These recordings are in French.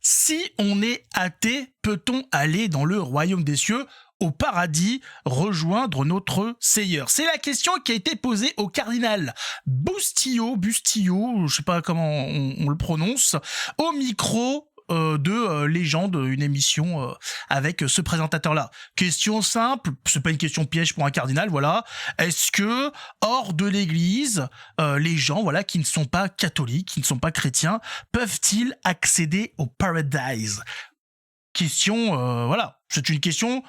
Si on est athée, peut-on aller dans le royaume des cieux, au paradis, rejoindre notre Seigneur? C'est la question qui a été posée au cardinal Bustillo, je sais pas comment on le prononce, au micro de Légende, une émission avec ce présentateur-là. Question simple, c'est pas une question piège pour un cardinal, voilà. Est-ce que, hors de l'église, les gens, voilà, qui ne sont pas catholiques, qui ne sont pas chrétiens, peuvent-ils accéder au paradise? Question, voilà, c'est une question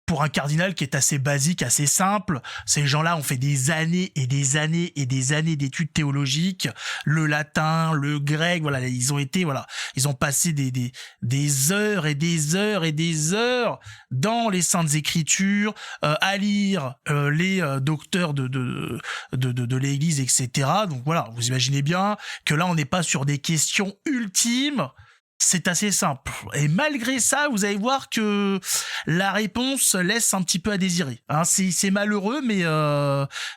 pour un cardinal qui est assez basique, assez simple. Ces gens-là ont fait des années et des années et des années d'études théologiques, le latin, le grec, voilà, ils ont passé des heures et des heures et des heures dans les Saintes Écritures, à lire les docteurs de l'Église, etc. Donc voilà, vous imaginez bien que là, on n'est pas sur des questions ultimes. C'est assez simple. Et malgré ça, vous allez voir que la réponse laisse un petit peu à désirer. Hein, c'est malheureux, mais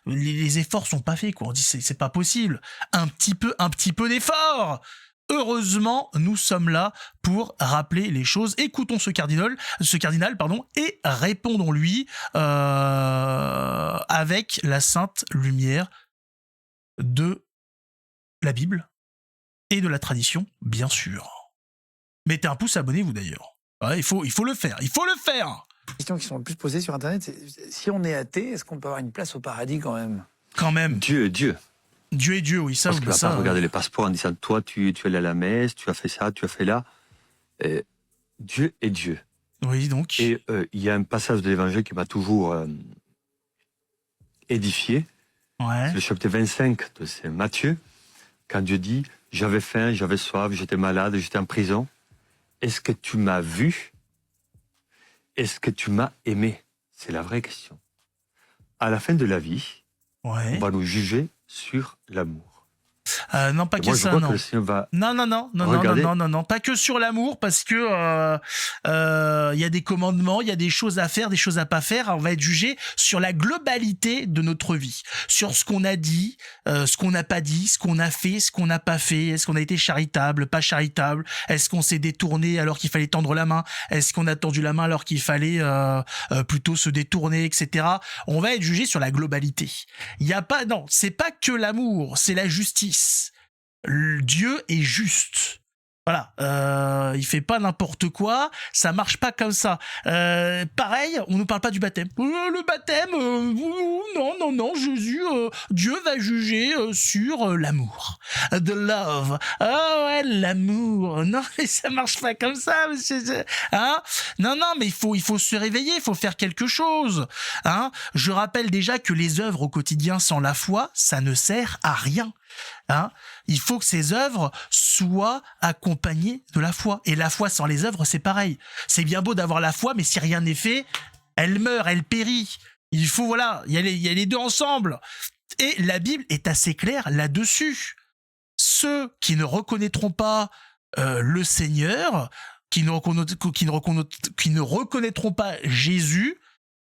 les efforts sont pas faits, quoi. On dit c'est pas possible. Un petit peu d'effort. Heureusement, nous sommes là pour rappeler les choses. Écoutons ce cardinal, et répondons-lui avec la sainte lumière de la Bible et de la tradition, bien sûr. Mettez un pouce, abonnez-vous d'ailleurs. Ouais, il faut le faire. Les questions qui sont le plus posées sur Internet, c'est si on est athée, est-ce qu'on peut avoir une place au paradis quand même? Dieu est Dieu. Dieu est Dieu, oui, ça. Parce qu'il ne va pas regarder les passeports en disant toi, tu es allé à la messe, tu as fait ça, tu as fait là. Dieu est Dieu. Oui, donc. Et il y a un passage de l'Évangile qui m'a toujours édifié. Ouais. C'est le chapitre 25 de Saint Matthieu, quand Dieu dit j'avais faim, j'avais soif, j'étais malade, j'étais en prison. Est-ce que tu m'as vu? Est-ce que tu m'as aimé? C'est la vraie question. À la fin de la vie, ouais, on va nous juger sur l'amour. Non, pas Et que moi, ça, je vois non. que le Seigneur va Non, pas que sur l'amour, parce que y a des commandements, il y a des choses à faire, des choses à pas faire. On va être jugé sur la globalité de notre vie, sur ce qu'on a dit, ce qu'on n'a pas dit, ce qu'on a fait, ce qu'on n'a pas fait. Est-ce qu'on a été charitable, pas charitable? Est-ce qu'on s'est détourné alors qu'il fallait tendre la main? Est-ce qu'on a tendu la main alors qu'il fallait plutôt se détourner, etc. On va être jugé sur la globalité. Il y a pas, non, c'est pas que l'amour, c'est la justice. Dieu est juste. Voilà, il fait pas n'importe quoi, ça marche pas comme ça. Pareil, on nous parle pas du baptême. Le baptême, non, Jésus, Dieu va juger sur l'amour. The love. Ah ouais, l'amour. Non, mais ça marche pas comme ça, monsieur. Hein? Non, mais il faut se réveiller, il faut faire quelque chose. Hein? Je rappelle déjà que les œuvres au quotidien sans la foi, ça ne sert à rien. Hein? Il faut que ces œuvres soient accompagnées de la foi. Et la foi sans les œuvres, c'est pareil. C'est bien beau d'avoir la foi, mais si rien n'est fait, elle meurt, elle périt. Il faut, voilà, il y a les deux ensemble. Et la Bible est assez claire là-dessus. Ceux qui ne reconnaîtront pas le Seigneur, qui ne reconnaîtront pas Jésus,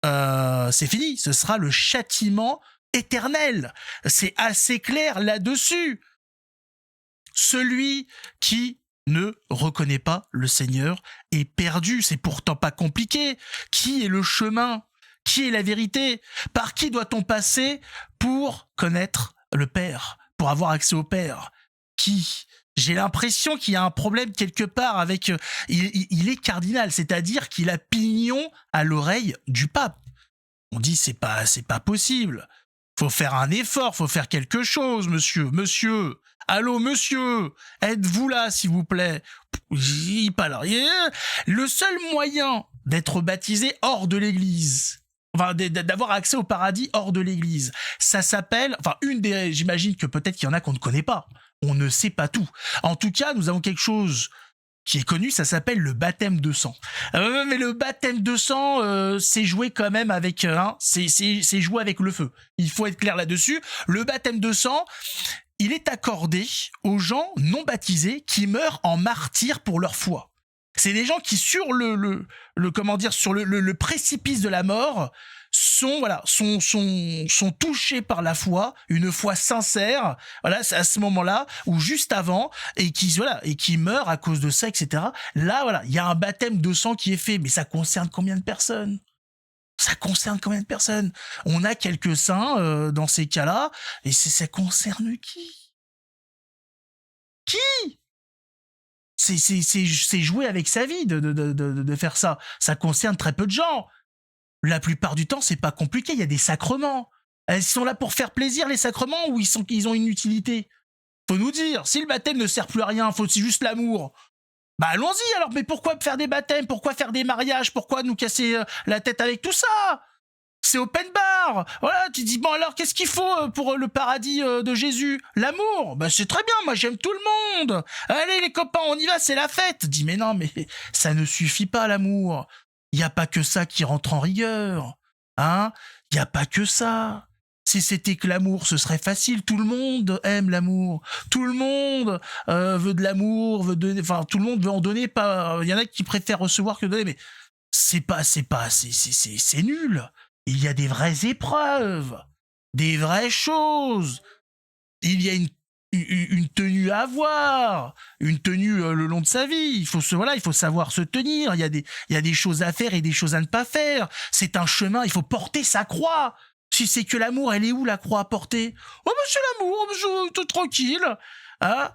c'est fini. Ce sera le châtiment éternel. C'est assez clair là-dessus. Celui qui ne reconnaît pas le Seigneur est perdu. C'est pourtant pas compliqué. Qui est le chemin? Qui est la vérité? Par qui doit-on passer pour connaître le Père, pour avoir accès au Père? Qui? J'ai l'impression qu'il y a un problème quelque part avec... Il est cardinal, c'est-à-dire qu'il a pignon à l'oreille du pape. On dit c'est pas possible. Faut faire un effort, faut faire quelque chose, monsieur. Allô, monsieur, êtes-vous là, s'il vous plaît? Il est pas là. Le seul moyen d'être baptisé hors de l'église, enfin, d'avoir accès au paradis hors de l'église, ça s'appelle, j'imagine que peut-être qu'il y en a qu'on ne connaît pas. On ne sait pas tout. En tout cas, nous avons quelque chose qui est connu, ça s'appelle le baptême de sang. Mais le baptême de sang, c'est joué quand même avec... c'est joué avec le feu. Il faut être clair là-dessus. Le baptême de sang, il est accordé aux gens non baptisés qui meurent en martyrs pour leur foi. C'est des gens qui, sur le précipice de la mort, sont touchés par la foi, une foi sincère, voilà, c'est à ce moment-là, ou juste avant, et qui meurent à cause de ça, etc. Là, voilà, il y a un baptême de sang qui est fait, mais ça concerne combien de personnes? Ça concerne combien de personnes? On a quelques saints dans ces cas-là, et ça concerne qui? Qui? C'est jouer avec sa vie de faire ça. Ça concerne très peu de gens. La plupart du temps, c'est pas compliqué, il y a des sacrements. Ils sont là pour faire plaisir, les sacrements, ou ils ont une utilité? Faut nous dire, si le baptême ne sert plus à rien, faut juste l'amour. Bah allons-y alors, mais pourquoi faire des baptêmes? Pourquoi faire des mariages? Pourquoi nous casser la tête avec tout ça? C'est open bar. Voilà, tu dis, bon alors, qu'est-ce qu'il faut pour le paradis de Jésus? L'amour. Bah c'est très bien, moi j'aime tout le monde. Allez les copains, on y va, c'est la fête. Dis, mais non, mais ça ne suffit pas l'amour. Il n'y a pas que ça qui rentre en rigueur. Hein? Il n'y a pas que ça. Si c'était que l'amour, ce serait facile. Tout le monde aime l'amour. Tout le monde veut de l'amour, veut donner. Enfin, tout le monde veut en donner. Pas. Il y en a qui préfèrent recevoir que donner, mais c'est nul. Il y a des vraies épreuves, des vraies choses. Il y a une tenue à avoir, une tenue le long de sa vie. Il faut savoir se tenir. Il y a des choses à faire et des choses à ne pas faire. C'est un chemin. Il faut porter sa croix. Si c'est que l'amour, elle est où la croix à porter? Oh ben c'est l'amour, tout tranquille. Hein?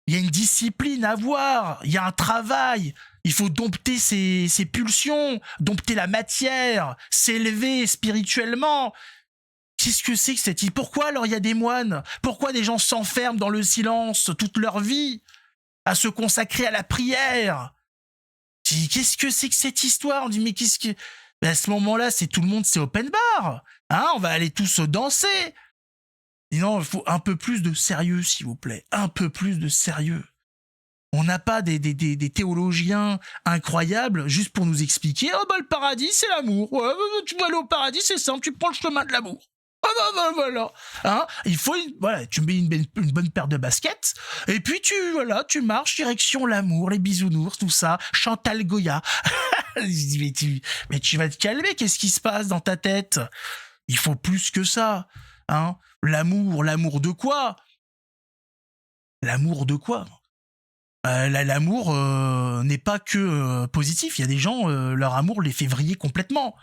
Il y a une discipline à avoir. Il y a un travail. Il faut dompter ses pulsions, dompter la matière, s'élever spirituellement. Qu'est-ce que c'est que cette idée? Pourquoi alors il y a des moines? Pourquoi des gens s'enferment dans le silence toute leur vie à se consacrer à la prière? Qu'est-ce que c'est que cette histoire? On dit mais qu'est-ce que... Ben à ce moment-là, c'est tout le monde, c'est open bar. Hein, on va aller tous danser. Sinon, il faut un peu plus de sérieux, s'il vous plaît. Un peu plus de sérieux. On n'a pas des théologiens incroyables juste pour nous expliquer « Oh bah le paradis, c'est l'amour. Ouais, tu vas aller au paradis, c'est simple, tu prends le chemin de l'amour. » Ah bah voilà. Hein, il faut tu mets une bonne paire de baskets et puis tu marches direction l'amour, les bisounours, tout ça. Chantal Goya. mais tu vas te calmer, qu'est-ce qui se passe dans ta tête? Il faut plus que ça. Hein, l'amour de quoi? L'amour de quoi? L'amour n'est pas que positif. Il y a des gens, leur amour les fait vriller complètement.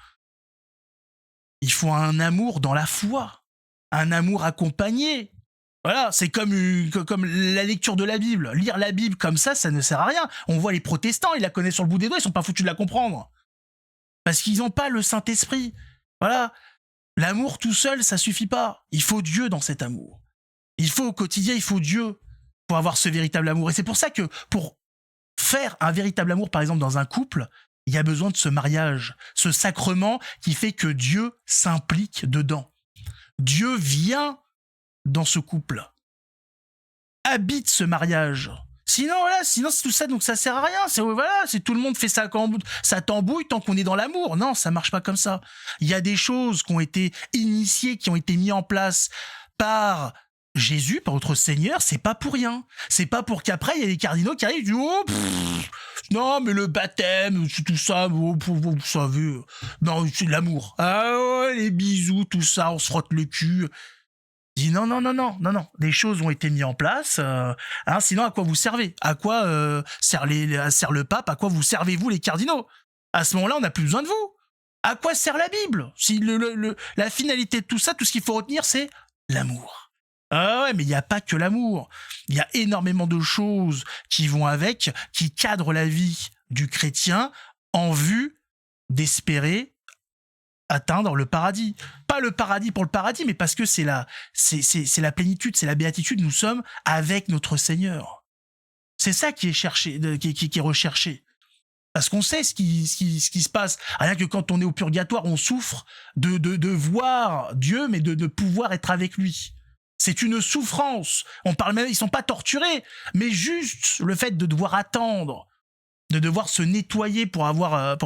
Il faut un amour dans la foi, un amour accompagné. Voilà, c'est comme la lecture de la Bible. Lire la Bible comme ça ne sert à rien. On voit les protestants, ils la connaissent sur le bout des doigts, ils sont pas foutus de la comprendre. Parce qu'ils n'ont pas le Saint-Esprit. Voilà. L'amour tout seul, ça suffit pas. Il faut Dieu dans cet amour. Il faut au quotidien, il faut Dieu pour avoir ce véritable amour. Et c'est pour ça que pour faire un véritable amour, par exemple dans un couple, il y a besoin de ce mariage, ce sacrement qui fait que Dieu s'implique dedans. Dieu vient dans ce couple, habite ce mariage. Sinon c'est tout ça, donc ça sert à rien. C'est tout le monde fait ça tambouille tant qu'on est dans l'amour. Non, ça marche pas comme ça. Il y a des choses qui ont été initiées, qui ont été mises en place par Jésus, par notre Seigneur, c'est pas pour rien. C'est pas pour qu'après, il y ait des cardinaux qui arrivent et disent « Oh, non, mais le baptême, tout ça, vous savez, non, c'est l'amour. Ah ouais, les bisous, tout ça, on se frotte le cul. » Je dis non. Des choses ont été mises en place. Sinon, à quoi vous servez? À quoi sert le pape? À quoi vous servez-vous, les cardinaux? À ce moment-là, on n'a plus besoin de vous. À quoi sert la Bible? Si la finalité de tout ça, tout ce qu'il faut retenir, c'est l'amour. Ah ouais, mais il n'y a pas que l'amour. Il y a énormément de choses qui vont avec, qui cadrent la vie du chrétien en vue d'espérer atteindre le paradis. Pas le paradis pour le paradis, mais parce que c'est la plénitude, c'est la béatitude. Nous sommes avec notre Seigneur. C'est ça qui est cherché, qui est recherché. Parce qu'on sait ce qui se passe. Rien que quand on est au purgatoire, on souffre de voir Dieu, mais de ne pouvoir être avec lui. C'est une souffrance. On parle même, ils sont pas torturés, mais juste le fait de devoir attendre, de devoir se nettoyer pour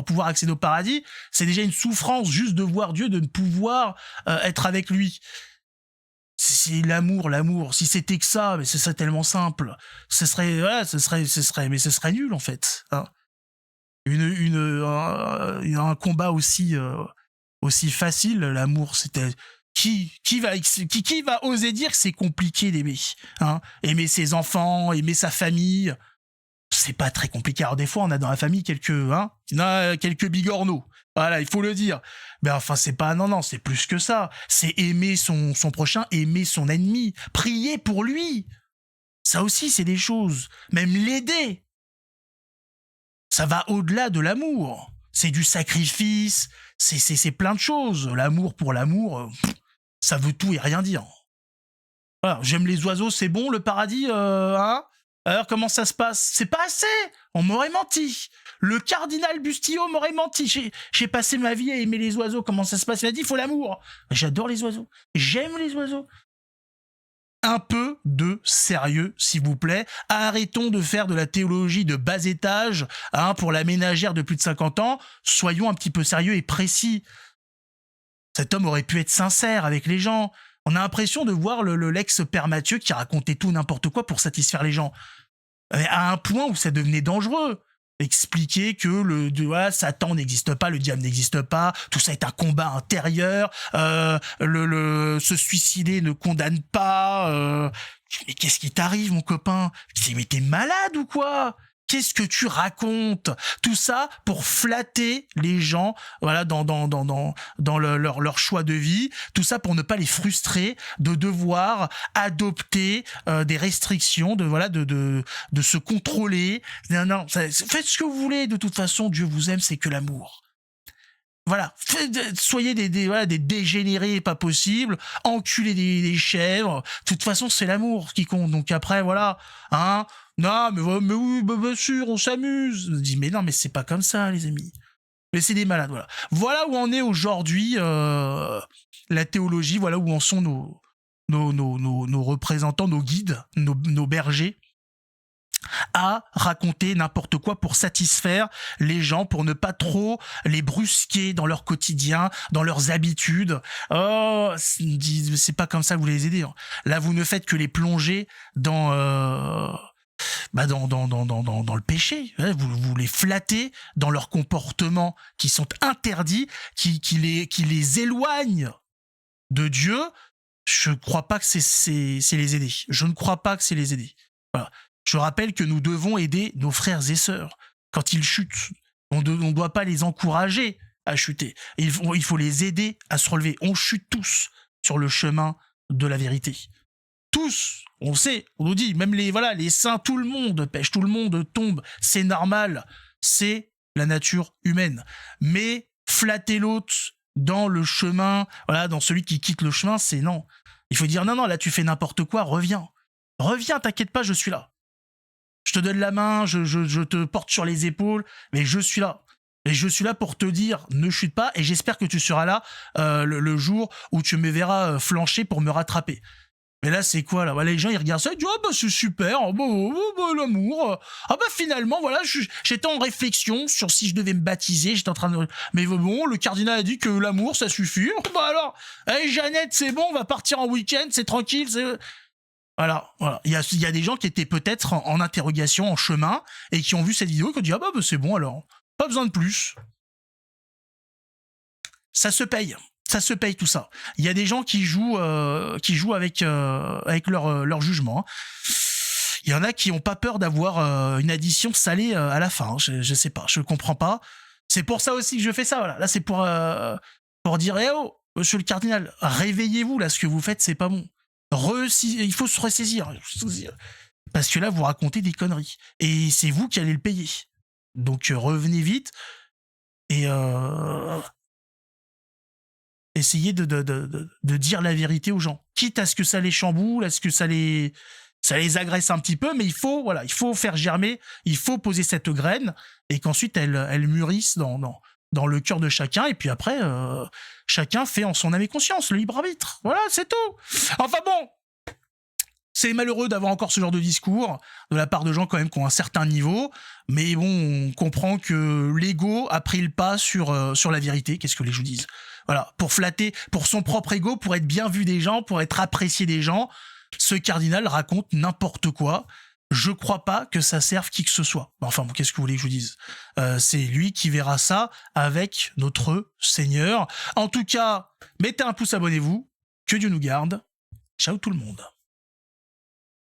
pouvoir accéder au paradis, c'est déjà une souffrance juste de voir Dieu, de ne pouvoir être avec lui. C'est l'amour. Si c'était que ça, mais ce serait tellement simple. Ce serait nul en fait. Hein. Un combat aussi aussi facile, l'amour. C'était qui va oser dire que c'est compliqué d'aimer, hein? Aimer ses enfants, aimer sa famille, c'est pas très compliqué. Alors des fois, on a dans la famille quelques bigorneaux. Voilà, il faut le dire. Mais enfin, c'est pas, non, c'est plus que ça. C'est aimer son prochain, aimer son ennemi, prier pour lui. Ça aussi, c'est des choses. Même l'aider. Ça va au-delà de l'amour. C'est du sacrifice, c'est plein de choses. L'amour pour l'amour, ça veut tout et rien dire. Voilà, j'aime les oiseaux, c'est bon, le paradis, hein? Alors, comment ça se passe? C'est pas assez! On m'aurait menti! Le cardinal Bustillo m'aurait menti! J'ai passé ma vie à aimer les oiseaux, comment ça se passe? Il a dit, il faut l'amour! J'adore les oiseaux! J'aime les oiseaux! Un peu de sérieux, s'il vous plaît. Arrêtons de faire de la théologie de bas étage, hein, pour la ménagère de plus de 50 ans. Soyons un petit peu sérieux et précis. Cet homme aurait pu être sincère avec les gens. On a l'impression de voir l'ex-père Mathieu qui racontait tout n'importe quoi pour satisfaire les gens. À un point où ça devenait dangereux. Expliquer que Satan n'existe pas, le diable n'existe pas, tout ça est un combat intérieur, se suicider ne condamne pas. Mais qu'est-ce qui t'arrive, mon copain? Mais t'es malade ou quoi? Qu'est-ce que tu racontes? Tout ça pour flatter les gens, voilà, dans leur choix de vie. Tout ça pour ne pas les frustrer de devoir adopter des restrictions, de se contrôler. Non, faites ce que vous voulez. De toute façon, Dieu vous aime, c'est que l'amour. Voilà, soyez des dégénérés pas possible, enculez des chèvres. De toute façon, c'est l'amour qui compte. Donc après, voilà, hein. Non, mais oui, bien sûr, on s'amuse. Je dis, mais non, mais c'est pas comme ça, les amis. Mais c'est des malades, voilà. Voilà où en est aujourd'hui la théologie, voilà où en sont nos représentants, nos guides, nos bergers, à raconter n'importe quoi pour satisfaire les gens, pour ne pas trop les brusquer dans leur quotidien, dans leurs habitudes. Oh, c'est pas comme ça que vous les aidez. Là, vous ne faites que les plonger dans le péché. Vous les flattez dans leurs comportements qui sont interdits, qui les éloignent de Dieu. Je crois pas que c'est les aider. Je ne crois pas que c'est les aider. Voilà. Je rappelle que nous devons aider nos frères et sœurs quand ils chutent. On ne doit pas les encourager à chuter. Il faut les aider à se relever. On chute tous sur le chemin de la vérité. Tous, on le sait, on nous dit, même les saints, tout le monde pêche, tout le monde tombe, c'est normal, c'est la nature humaine. Mais flatter l'autre dans le chemin, voilà, dans celui qui quitte le chemin, c'est non. Il faut dire non, là tu fais n'importe quoi, reviens, t'inquiète pas, je suis là. Je te donne la main, je te porte sur les épaules, mais je suis là. Et je suis là pour te dire, ne chute pas, et j'espère que tu seras là le jour où tu me verras flancher pour me rattraper. Mais là, c'est quoi, là? Les gens, ils regardent ça, ils disent, ah bah c'est super, l'amour. Ah bah finalement, voilà, j'étais en réflexion sur si je devais me baptiser, j'étais en train de... Mais bon, le cardinal a dit que l'amour, ça suffit. Bah alors, hey, Jeannette, c'est bon, on va partir en week-end, c'est tranquille, c'est... Voilà. Il y a des gens qui étaient peut-être en interrogation, en chemin, et qui ont vu cette vidéo et qui ont dit, ah bah c'est bon alors, pas besoin de plus. Ça se paye tout ça. Il y a des gens qui jouent avec leur jugement. Il y en a qui ont pas peur d'avoir une addition salée à la fin. Je sais pas, je comprends pas. C'est pour ça aussi que je fais ça. Voilà. Là, c'est pour dire, oh, monsieur le cardinal, réveillez-vous là, ce que vous faites, c'est pas bon. Il faut se ressaisir. Parce que là, vous racontez des conneries. Et c'est vous qui allez le payer. Donc, revenez vite. Et essayez de dire la vérité aux gens. Quitte à ce que ça les chamboule, à ce que ça les agresse un petit peu, mais il faut faire germer, il faut poser cette graine, et qu'ensuite elle mûrisse dans le cœur de chacun, et puis après, chacun fait en son âme et conscience, le libre arbitre. Voilà, c'est tout. Enfin bon, c'est malheureux d'avoir encore ce genre de discours de la part de gens quand même qui ont un certain niveau, mais bon, on comprend que l'ego a pris le pas sur la vérité. Qu'est-ce que les gens disent? Voilà, pour flatter, pour son propre ego, pour être bien vu des gens, pour être apprécié des gens, ce cardinal raconte n'importe quoi. je crois pas que ça serve qui que ce soit. Enfin, bon, qu'est-ce que vous voulez que je vous dise ? C'est lui qui verra ça avec notre Seigneur. En tout cas, mettez un pouce, abonnez-vous. Que Dieu nous garde. Ciao tout le monde.